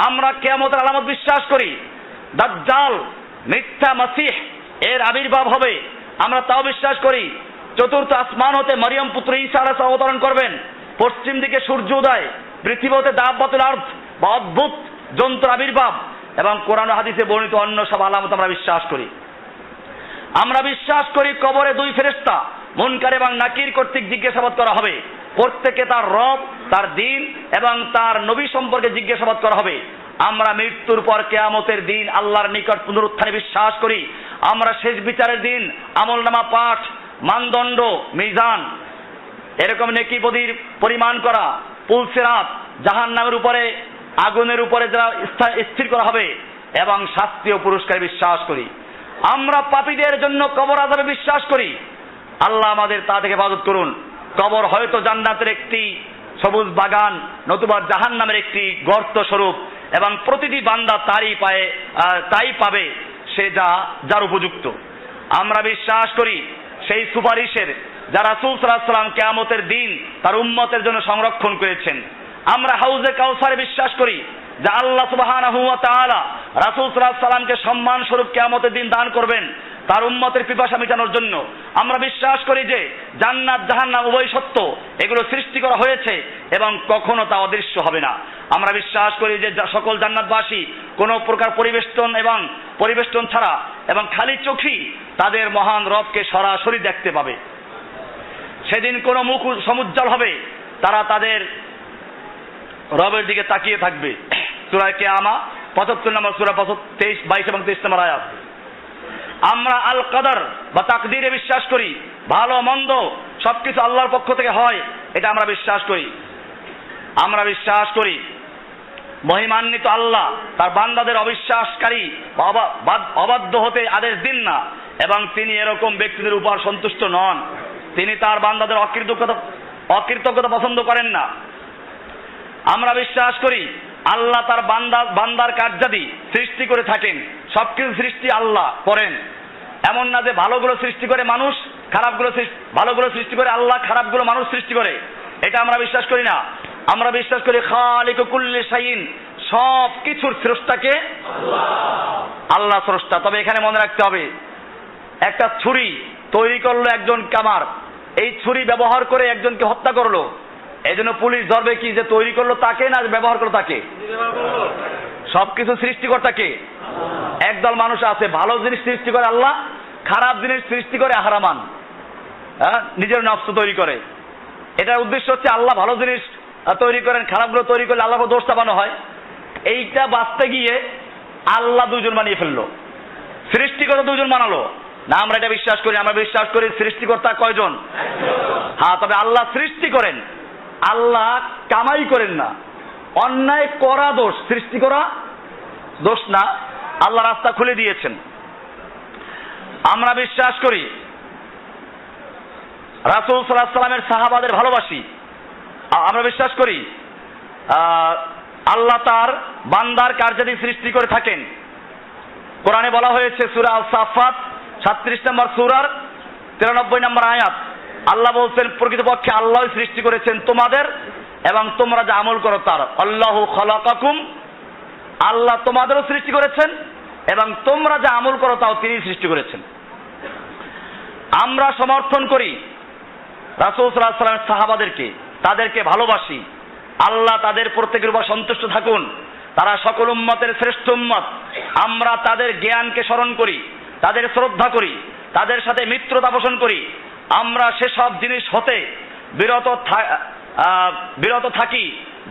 A: আমরা কিয়ামতের আলামত বিশ্বাস করি। দাজ্জাল মিথ্যা মাসিহ এর আবির্ভাব হবে, আমরা তাও বিশ্বাস করি। চতুর্থ আসমান হতে মরিয়ম পুত্র ঈসা আলাইহিস সালাম অবতরণ করবেন। পশ্চিম দিকে সূর্য উদয়, পৃথিবী হতে দাব্বাতুল আরদ বা অদ্ভুত যন্ত্র আবির্ভাব এবং কোরআন ও হাদিসে বর্ণিত অন্য সব আলামত আমরা বিশ্বাস করি। আমরা বিশ্বাস করি কবরে দুই ফেরেশতা মুনকার এবং নাকির কর্তৃক জিজ্ঞাসাবাদ করা হবে। প্রত্যেকে তার রব, তার দিন এবং তার নবী সম্পর্কে জিজ্ঞাসাবাদ করা হবে। আমরা মৃত্যুর পর কিয়ামতের দিন আল্লাহর নিকট পুনরুত্থানে বিশ্বাস করি। আমরা শেষ বিচারের দিন আমলনামা পাঠ, মানদণ্ড, মিজান, এরকম নেকি বদির পরিমাণ করা, পুলসিরাত, জাহান্নামের উপরে আগুনের উপরে যারা স্থির করা হবে এবং শাস্তি ও পুরস্কার বিশ্বাস করি। আমরা পাপীদের জন্য কবর আযাবে বিশ্বাস করি। আল্লাহ আমাদের তা থেকে হেফাজত করুন। কবর হয়তো জান্নাতের একটি সবুজ বাগান, নতুবা জাহান্নামের একটি গর্ত স্বরূপ এবং প্রতিটি বান্দা তাই পাবে সে যার উপযুক্ত। আমরা বিশ্বাস করি সেই সুপারিশের যা রাসূল সাল্লাল্লাহু আলাইহি ওয়াসাল্লাম কিয়ামতের দিন তার উম্মতের জন্য সংরক্ষণ করেছেন। আমরা হাউজে কাউসারে বিশ্বাস করি যা আল্লাহ সুবহানাহু ওয়া তাআলা রাসূল সাল্লাল্লাহু আলাইহি ওয়াসাল্লামকে সম্মান স্বরূপ কিয়ামতের দিন দান করবেন তার উম্মতের পিপাসা মেটানোর জন্য। আমরা বিশ্বাস করি যে জান্নাত জাহান্নাম উভয় সত্য, এগুলো সৃষ্টি করা হয়েছে এবং কখনো তা অদৃশ্য হবে না। আমরা বিশ্বাস করি যে সকল জান্নাতবাসী কোনো প্রকার পরিবেষ্টন ছাড়া এবং খালি চোখেই তাদের মহান রবকে সরাসরি দেখতে পাবে। সেদিন কোনো মুখ সমুজ্জ্বল হবে, তারা তাদের রবের দিকে তাকিয়ে থাকবে। সূরা কিয়ামা ৭৫ নম্বর সূরা ২২ এবং ২৩ নম্বর আয়াত। আমরা আল কদর বা তাকদীরে বিশ্বাস করি। ভালো মন্দ সবকিছু আল্লাহর পক্ষ থেকে হয়, এটা আমরা বিশ্বাস করি। আমরা বিশ্বাস করি মহিমান্বিত আল্লাহ তার বান্দাদের অবিশ্বাসকারী অবাধ্য হতে আদেশ দিন না এবং তিনি এরকম ব্যক্তিদের উপর সন্তুষ্ট নন। তিনি তার বান্দাদের অকৃতজ্ঞতা পছন্দ করেন না। আমরা বিশ্বাস করি আল্লাহ তার বান্দার কার্যাদি সৃষ্টি করে থাকেন। সবকিছু সৃষ্টি আল্লাহ করেন, এমন না যে ভালোগুলো সৃষ্টি করে মানুষ, ভালোগুলো সৃষ্টি করে আল্লাহ, খারাপগুলো মানুষ সৃষ্টি করে, এটা আমরা বিশ্বাস করি না। আমরা বিশ্বাস করি খালিকু কুল্লি শাইইন, সব কিছুর স্রষ্টাকে আল্লাহ স্রষ্টা। তবে এখানে মনে রাখতে হবে, একটা ছুরি তৈরি করলো একজন কামার, এই ছুরি ব্যবহার করে একজনকে হত্যা করলো, এই জন্য পুলিশ ধরবে কি যে তৈরি করলো তাকে না ব্যবহার করলো তাকে? সবকিছু সৃষ্টিকর্তা কে? একদল মানুষ আছে ভালো জিনিস সৃষ্টি করে আল্লাহ, খারাপ জিনিস সৃষ্টি করে আহরামান, নিজের নফস তৈরি করে। এটার উদ্দেশ্য হচ্ছে আল্লাহ ভালো জিনিস তৈরি করেন, খারাপগুলো তৈরি করলে আল্লাহকে দোষ চাপানো হয়। এইটা বাঁচতে গিয়ে আল্লাহ দুজন বানিয়ে ফেললো, সৃষ্টিকর্তা দুজন বানালো না। আমরা এটা বিশ্বাস করি। আমরা বিশ্বাস করি সৃষ্টিকর্তা কয়জন? হ্যাঁ, তবে আল্লাহ সৃষ্টি করেন, আল্লাহ কামাই করেন না। অন্যায় করা দোষ, সৃষ্টি করা দোষ না। আল্লাহ রাস্তা খুলে দিয়েছেন। আমরা বিশ্বাস করি রাসূল সাল্লাল্লাহু আলাইহি ওয়াসাল্লামের সাহাবাদের ভালোবাসি। আমরা বিশ্বাস করি আল্লাহ তার বান্দার কার্যাদি সৃষ্টি করে থাকেন। কোরআনে বলা হয়েছে সূরা আস-সাফফাত 37 নম্বর সূরার 93 নম্বর আয়াত, আল্লাহ বলছেন প্রকৃতপক্ষে আল্লাহই সৃষ্টি করেছেন তোমাদের এবং তোমরা যা আমল করো তার। আল্লাহু খালাকাকুম, আল্লাহ তোমাদেরও সৃষ্টি করেছেন এবং তোমরা যা আমল করো তাও তিনি সৃষ্টি করেছেন। আমরা সমর্থন করি রাসূল সাল্লাল্লাহু আলাইহি ওয়াসাল্লামের সাহাবাদেরকে, তাদেরকে ভালোবাসি। আল্লাহ তাদের প্রত্যেকের উপর সন্তুষ্ট থাকুন, তারা সকল উম্মতের শ্রেষ্ঠ উম্মত। আমরা তাদের জ্ঞানকে স্মরণ করি, তাদের শ্রদ্ধা করি, তাদের সাথে মিত্রতা পোষণ করি। আমরা সেসব জিনিস হতে বিরত থাকি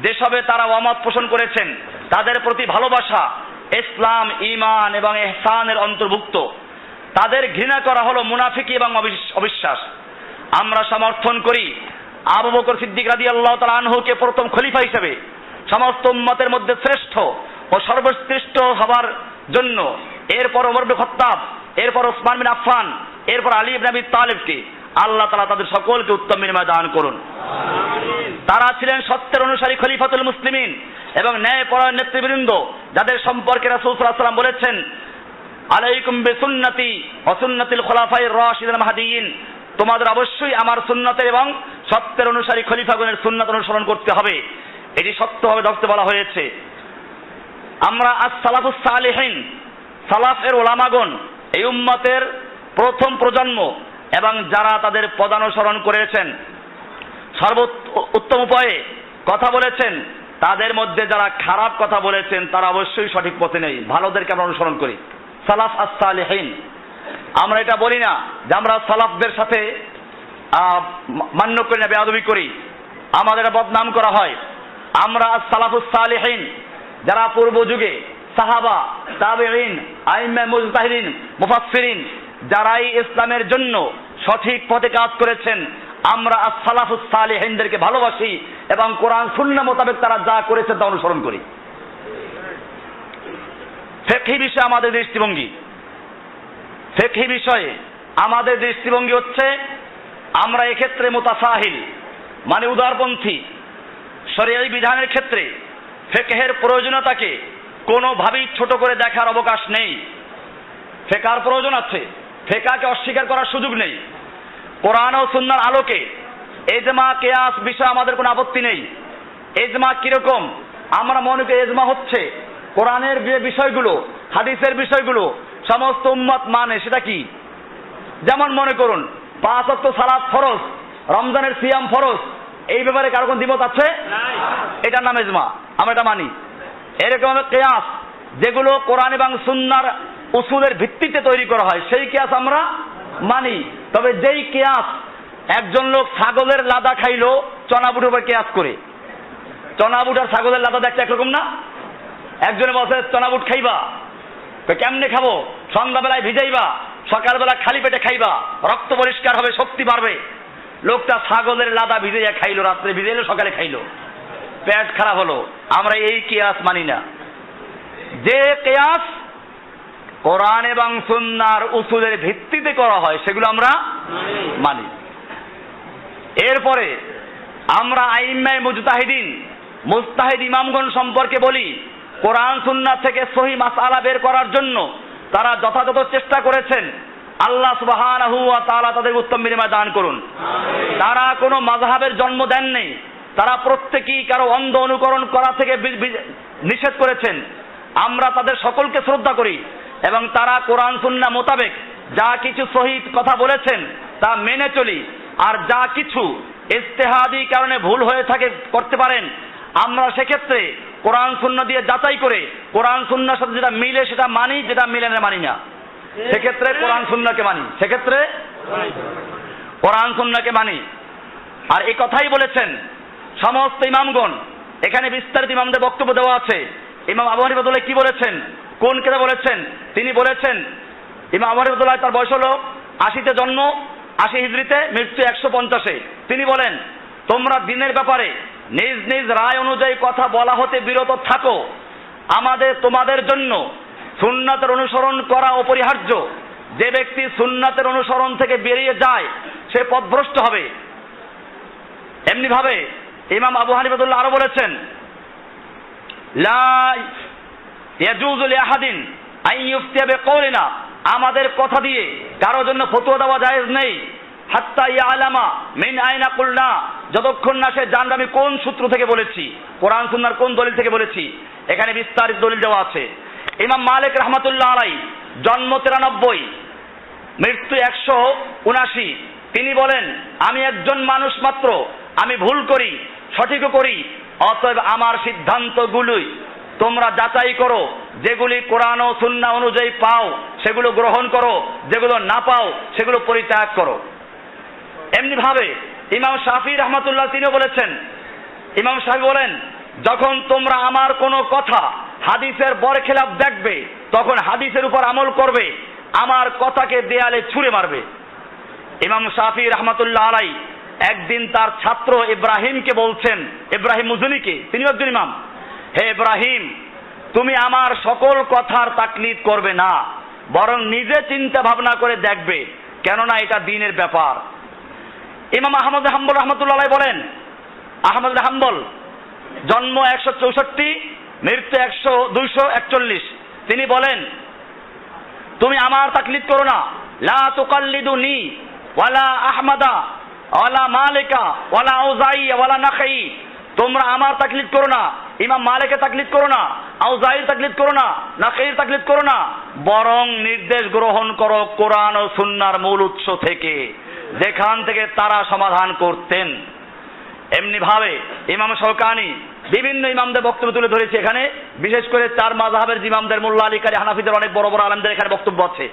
A: যেসবে তারা অমত পোষণ করেছেন। তাদের প্রতি ভালোবাসা ইসলাম, ঈমান এবং ইহসানের অন্তর্ভুক্ত। তাদের ঘৃণা করা হলো মুনাফিকি এবং অবিশ্বাস। আমরা সমর্থন করি আবু বকর সিদ্দিক রাদিয়াল্লাহু তাআলা আনহুকে প্রথম খলিফা হিসেবে সমস্ত উম্মতের মধ্যে শ্রেষ্ঠ ও সর্বশ্রেষ্ঠ হবার জন্য। এরপর ওমর ইবনে খাত্তাব, এরপর ওসমান বিন আফফান, এরপর আলী ইবনে আবি তালিবকে আল্লাহ তাআলা তাদের সকলকে উত্তম বিনিময় দান করুন। তারা ছিলেন সত্যের অনুসারী খলিফাতুল মুসলিমিন এবং ন্যায়পরায়ণ নেতৃবৃন্দ, যাদের সম্পর্কে রাসূল সাল্লাল্লাহু আলাইহি ওয়াসাল্লাম বলেছেন আলাইকুম বিসুন্নতি ওয়া সুন্নাতিল খুলাফায়ে রাশিদিন মাহদিয়িন, তোমাদের অবশ্যই আমার সুন্নতের এবং সত্যের অনুসারী খলিফাগণের সুন্নাত অনুসরণ করতে হবে। এটি সত্যভাবে ধরতে বলা হয়েছে। আমরা আস-সালাফুস সালিহিন, সালাফের ওলামাগণ এই উম্মতের প্রথম প্রজন্ম এবং যারা তাদের পদানুসরণ করেছেন, সর্বোত্তম উপায়ে কথা বলেছেন, তাদের মধ্যে যারা খারাপ কথা বলেছেন তারা অবশ্যই সঠিক পথে নেই। ভালোদেরকে আমরা অনুসরণ করি, সালাফ আস-সালিহিন। আমরা এটা বলি না যে আমরা সালাফদের সাথে মান্য করি না, বেয়াদবি করি, আমাদের বদনাম করা হয়। আমরা সালাফুস সালিহিন, যারা পূর্ব যুগে সাহাবা, তাবেঈন, আইম্মা মুজতাহিদিন, মুফাসসিরিন, যারাই ইসলামের জন্য সঠিক পথে কাজ করেছেন, আমরা সালাফুস সালিহিনদেরকে ভালোবাসি এবং কোরআন সুন্নাহ মোতাবেক তারা যা করেছে তা অনুসরণ করি। ফিকহি বিষয়ে আমাদের দৃষ্টিভঙ্গি, ফিকহি বিষয়ে আমাদের দৃষ্টিভঙ্গি হচ্ছে আমরা এক্ষেত্রে মুতাসাহিল মানে উদারপন্থী। শরীয়ী বিধানের ক্ষেত্রে ফিকহের প্রয়োজনীয়তাকে কোনোভাবেই ছোট করে দেখার অবকাশ নেই। ফিকহার প্রয়োজন আছে, ফিকহকে অস্বীকার করার সুযোগ নেই। কোরআন ও সুন্নাহর আলোকে ইজমা, কিয়াস বিষয়ে আমাদের কোনো আপত্তি নেই। ইজমা কিরকম? আমরা মনে করি ইজমা হচ্ছে কোরআনের যে বিষয়গুলো, হাদিসের বিষয়গুলো সমস্ত উম্মত মানে। সেটা কি? যেমন মনে করুন 5 ওয়াক্ত সালাত ফরজ, রমজানের সিয়াম ফরজ, এই ব্যাপারে কারো কোনো দ্বিমত আছে? এটার নাম ইজমা, আমরা এটা মানি। এরকম কিয়াস যেগুলো কোরআন এবং সুন্নাহর উসুলের ভিত্তিতে তৈরি করা হয়, সেই কিয়াস আমরা মানি। তবে যেই কিয়াস একজন লোক ছাগলের লাদা খাইলো চনাবুটের উপর কিয়াস করে, চনাবুট আর ছাগলের লাদা দেখতে একরকম না? একজনে বলছে চনাবুট খাইবা, তো কেমনে খাবো? সন্ধ্যাবেলায় ভিজাইবা, সকালবেলা খালি পেটে খাইবা, রক্ত পরিষ্কার হবে, শক্তি বাড়বে। লোকটা ছাগলের লাদা ভিজাইয়া খাইলো, রাত্রে ভিজাইলো, সকালে খাইলো, পেট খারাপ হলো। আমরা এই কিয়াস মানি না। যে কিয়াস কোরআন এবং সুন্নাহর উসুলের ভিত্তিতে করা হয় সেগুলো আমরা মানি। এরপরে আমরা আইম্মায়ে মুজতাহিদিন, মুজতাহিদ ইমামগণ সম্পর্কে বলি, কোরআন সুন্নাহ থেকে সহিহ মাসআলা বের করার জন্য তারা যথাযথ চেষ্টা করেছেন। আল্লাহ সুবহানাহু ওয়া তাআলা তাদের উত্তম বিনিময় দান করুন। তারা কোনো মাযহাবের জন্ম দেননি, তারা প্রত্যেকেই কারো অন্ধ অনুকরণ করা থেকে নিষেধ করেছেন। আমরা তাদের সকলকে শ্রদ্ধা করি এবং তারা কোরআন সুন্নাহ মোতাবেক যা কিছু সহিহ কথা বলেছেন তা মেনে চলি। আর যা কিছু ইজতিহাদি কারণে ভুল হয়ে থাকে, করতে পারেন, আমরা সেক্ষেত্রে কোরআন সুন্নাহ দিয়ে যাচাই করে কোরআন সুন্নাহর সাথে যেটা মিলে সেটা মানি, যেটা মিলে না মানি না। সেক্ষেত্রে কোরআন সুন্নাহকে মানি, সেক্ষেত্রে কোরআন সুন্নাহকে মানি। আর এই কথাই বলেছেন সমস্ত ইমামগণ। এখানে বিস্তারিত ইমামদের বক্তব্য দেওয়া আছে। ইমাম আবু হানিফা রাহমাতুল্লাহ কি বলেছেন, কোন কিতাবে বলেছেন? তিনি বলেছেন, ইমাম আবু হানিফা রাহমাতুল্লাহ, তার বয়স হলো 80-তে জন্ম, 80 হিজরিতে, মৃত্যু 150-এ। তিনি বলেন তোমরা দিনের ব্যাপারে নিজ নিজ রায় অনুযায়ী কথা বলা হতে বিরত থাকো। তোমাদের জন্য সুন্নাতের অনুসরণ করা অপরিহার্য। যে ব্যক্তি সুন্নাতের অনুসরণ থেকে বেরিয়ে যায় সে পথভ্রষ্ট হবে। এমনি ভাবে ইমাম আবু হানিফা আরো বলেছেন, লা ইয়াজুজু লিআহাদিন আন ইফতিয়া বিকাউলিনা, আমাদের কথা দিয়ে কারো জন্য ফতোয়া দেওয়া জায়েজ নেই। হাত্তা ইয়ালামা মিন আইনা কুলনা, যতক্ষণ না সে জানবে আমি কোন সূত্র থেকে বলেছি, কোরআন সুন্নাহর কোন দলিল থেকে বলেছি। এখানে বিস্তারিত দলিল দেওয়া আছে। ইমাম মালিক রাহমাতুল্লাহ আলাইহি জন্ম 93, মৃত্যু 179। তিনি বলেন, আমি একজন মানুষ মাত্র, আমি ভুল করি, সঠিকও করি, অতএব আমার সিদ্ধান্তগুলোই তোমরা যাচাই করো। যেগুলি কোরআন ও সুন্নাহ অনুযায়ী পাও সেগুলো গ্রহণ করো, যেগুলো না পাও সেগুলো পরিত্যাগ করো। এমনি ভাবে ইমাম শাফি রাহমাতুল্লাহ তিনিও বলেছেন, ইমাম শাফি বলেন, যখন তোমরা আমার কোনো কথা হাদিসের বরখেলাফ দেখবে তখন হাদিসের উপর আমল করবে, আমার কথাকে দেয়ালে ছুঁড়ে মারবে। ইমাম শাফি রাহমাতুল্লাহ আলাইহি একদিন তার ছাত্র ইব্রাহিমকে বলছেন, ইব্রাহিম মুজনিকে, তিনি একজন ইমাম, হে ইব্রাহিম, তুমি আমার সকল কথার তাকলিদ করবে না, বরং নিজে চিন্তা ভাবনা করে দেখবে, কেননা এটা দ্বীনের ব্যাপার। ইমাম আহমদ হাম্বল রাহমাতুল্লাহ আলাইহি বলেন, আহমদ হাম্বল জন্ম 164, মৃত্যু 241। তিনি বলেন, তুমি আমার তাকলিদ করো না, লা তুকাল্লিদুনি ওয়ালা আহমাদা ওয়ালা মালিকা ওয়ালা আউজাই ওয়ালা নাখাই, তোমরা আমার তাকলিদ করো না, ইমাম মালিকের তাকলিদ করো না, আউজাইর তাকলিদ করো না, নাখাইর তাকলিদ করো না, বরং নির্দেশ গ্রহণ করো কোরআন ও সুন্নাহর মূল উৎস থেকে, যেখান থেকে তারা সমাধান করতেন। এমনি ভাবে ইমাম শওকানি বিভিন্ন ইমামদের বক্তব্য তুলে ধরেছে। এখানে বিশেষ করে 4 মাযহাবের ইমামদের, মোল্লা আলী কারি, হানাফিদের অনেক বড় বড় আলেমদের এখানে বক্তব্য আছে।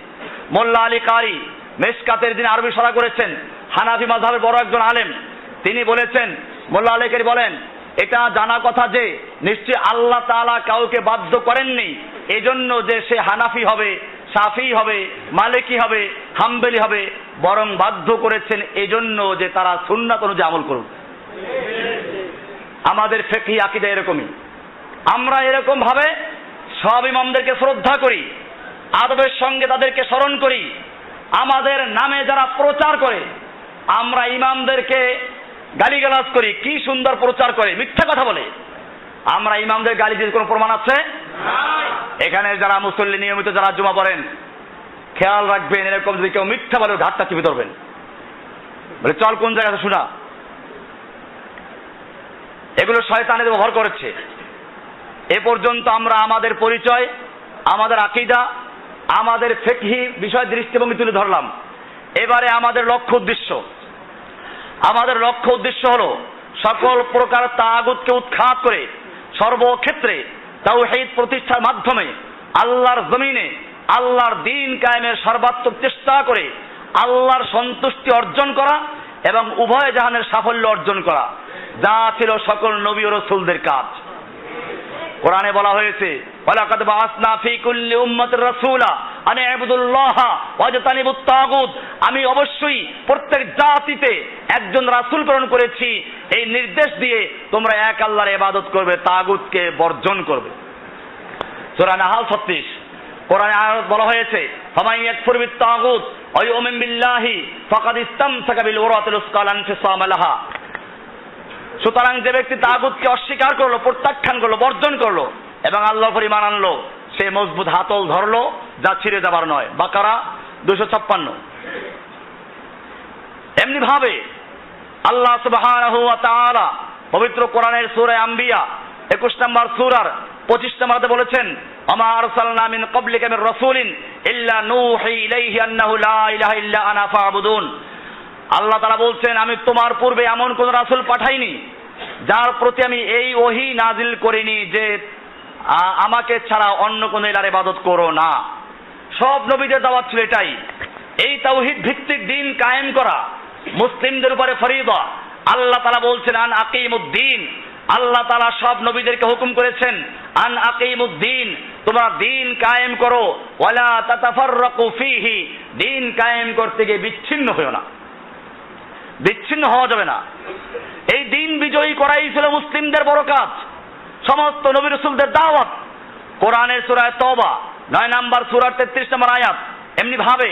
A: মোল্লা আলী কারি মেশকাতের দিন আরবি শরা করেছেন, হানাফি মাযহাবের বড় একজন আলেম। তিনি বলেছেন, মোল্লা আলী কারি বলেন, এটা জানা কথা যে নিশ্চয়ই আল্লাহ তাআলা কাউকে বাধ্য করেননি এজন্য যে সে হানাফি হবে, শাফি হবে, মালিকি হবে, হাম্বলি হবে, বরং বাধ্য করেছেন এজন্য যে তারা সুন্নাত অনুযায়ী আমল করুন। আমাদের ফিকহি আকীদা এরকমই, আমরা এরকম ভাবে সব ইমামদেরকে শ্রদ্ধা করি, আদবের সঙ্গে তাদেরকে স্মরণ করি। আমাদের নামে যারা প্রচার করে আমরা ইমামদেরকে গালিগালাজ করি, কি সুন্দর প্রচার করে, মিথ্যা কথা বলে। আমরা ইমামদের গালি দিয়ে কোনো প্রমাণ আছে? এখানে যারা মুসল্লি নিয়মিত যারা জুমা পড়েন খেয়াল রাখবেন, এরকম যদি কেউ মিথ্যা বলে ঘাটটা চিপে ধরবেন, বলে চল কোন জায়গাতে শোনা। এগুলো শয়তানের ব্যবহার করেছে। এ পর্যন্ত আমরা আমাদের পরিচয়, আমাদের আকীদা, আমাদের ফিকহি বিষয় দৃষ্টিভঙ্গি তুলে ধরলাম। এবারে আমাদের লক্ষ্য উদ্দেশ্য হলো সকল প্রকার তাগুতকে উৎখাত করে সর্বক্ষেত্রে তাওহীদ প্রতিষ্ঠার মাধ্যমে আল্লাহর জমিনে আল্লাহর দ্বীন কায়েমের সর্বাত্মক চেষ্টা করে আল্লাহর সন্তুষ্টি অর্জন করা এবং উভয় জাহানের সাফল্য অর্জন করা, যা ছিল সকল নবী ও রাসূলদের কাজ। কোরআনে বলা হয়েছে, ওয়ালাকাদ বাআসনা ফী কুল্লি উম্মাতির রাসূলা আন ইবুদুল্লাহা ওয়াজতানিবুত তাগুত, আমি অবশ্যই প্রত্যেক জাতিতে একজন রাসূল প্রেরণ করেছি এই নির্দেশ দিয়ে তোমরা এক আল্লাহর ইবাদত করবে, তাগুতকে বর্জন করবে। সূরা নাহল 36। কোরআনে আয়াত বলা হয়েছে, ফামান ইয়াকফুর বিত তাগুত ওয়া ইউমিন বিল্লাহি ফাকাদ ইসতামসাকা বিল উরাতিল উসকা লা ইনফিসামা লাহা। সুতরাং যে ব্যক্তি তাগুতকে অস্বীকার করলো, প্রত্যাখ্যান করলো, বর্জন করলো এবং আল্লাহর উপর ঈমান আনলো, সে মজবুত হাতল ধরলো যা ছিঁড়ে যাবার নয়। বাকারা 256। এমনি ভাবে আল্লাহ সুবহানাহু ওয়া তাআলা পবিত্র কোরআনের সূরা আম্বিয়া 21 নম্বর সূরার 25 নম্বরে বলেছেন, আমা আরসালনা মিন ক্বাবলিকা মির রাসূলিন ইল্লা নূহি ইলাইহি আন্নাহু লা ইলাহা ইল্লা আনা ফা'বুদুন। আল্লাহ তাআলা বলছেন, আমি তোমার পূর্বে এমন কোন রাসূল পাঠাইনি যার প্রতি আমি এই ওহী নাজিল করিনি যে আমাকে ছাড়া অন্য কোন ইলাহর ইবাদত করো না। সব নবীদের দাওয়াত ছিল এটাই, এই তাওহীদ ভিত্তিক দ্বীন কায়েম করা মুসলিমদের উপরে ফরিদা। আল্লাহ তাআলা বলছেন, আন আকিমুদ্দিন, আল্লাহ তাআলা সব নবীদেরকে হুকুম করেছেন, আন আকিমুদ্দিন, তোমরা দ্বীন কায়েম করো, ওয়ালা তাতাফাররাকু ফীহি, দ্বীন কায়েম করতে গিয়ে বিচ্ছিন্ন হও না, বিচ্ছিন্ন হওয়া যাবে না। এই দ্বীন বিজয় বিজয়ী করাই ছিল মুসলিমদের বড় কাজ। সমস্ত নবী রাসূলদের দাওয়াত কোরআনের সূরা তওবা 9 নম্বর সূরার 33 নম্বর আয়াত, এমনি ভাবে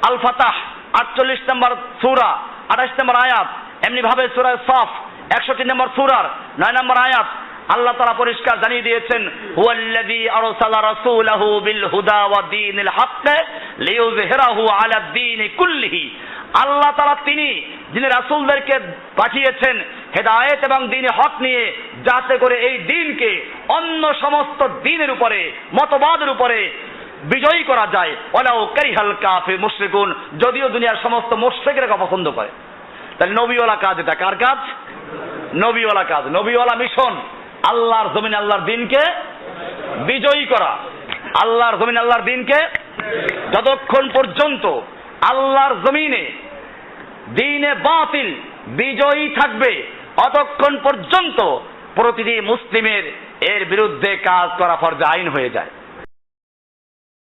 A: আল ফাতাহ 48 নম্বর সূরা 28 নম্বর আয়াত, এমনি ভাবে সূরা সাফ 61 নম্বর সূরার 9 নম্বর আয়াত আল্লাহ তাআলা পরিষ্কার জানিয়ে দিয়েছেন, হুয়াল্লাযী আরসালা রাসূলাহু বিল হুদা ওয়া দীনিল হক লিইয়ুযহিরাহু আলা দ্বীনি কুল্লিহি। আল্লাহ তাআলা যিনি রাসূলদেরকে পাঠিয়েছেন হেদায়েত এবং দ্বীনে হক নিয়ে, যাতে করে এই দ্বীনকে অন্য সমস্ত দ্বীনের উপরে, মতবাদের উপরে বিজয়ী করা যায়। ওয়ালাউ কারিহাল কাফির মুশরিকুন, যদিও দুনিয়ার সমস্ত মুশরিকরা পছন্দ করে। তাহলে নবীওয়ালা কাজ, এটা কার কাজ? নবীওয়ালা কাজ, নবীওয়ালা মিশন, আল্লাহর জমিনে আল্লাহর দ্বীনকে বিজয়ী করা। আল্লাহর জমিনে আল্লাহর দ্বীনকে যতক্ষণ পর্যন্ত আল্লাহর জমিনে দ্বীনে বাতিল বিজয়ী থাকবে, অতক্ষণ পর্যন্ত প্রতিটি মুসলিমের এর বিরুদ্ধে কাজ করা ফরজে আইন হয়ে যায়।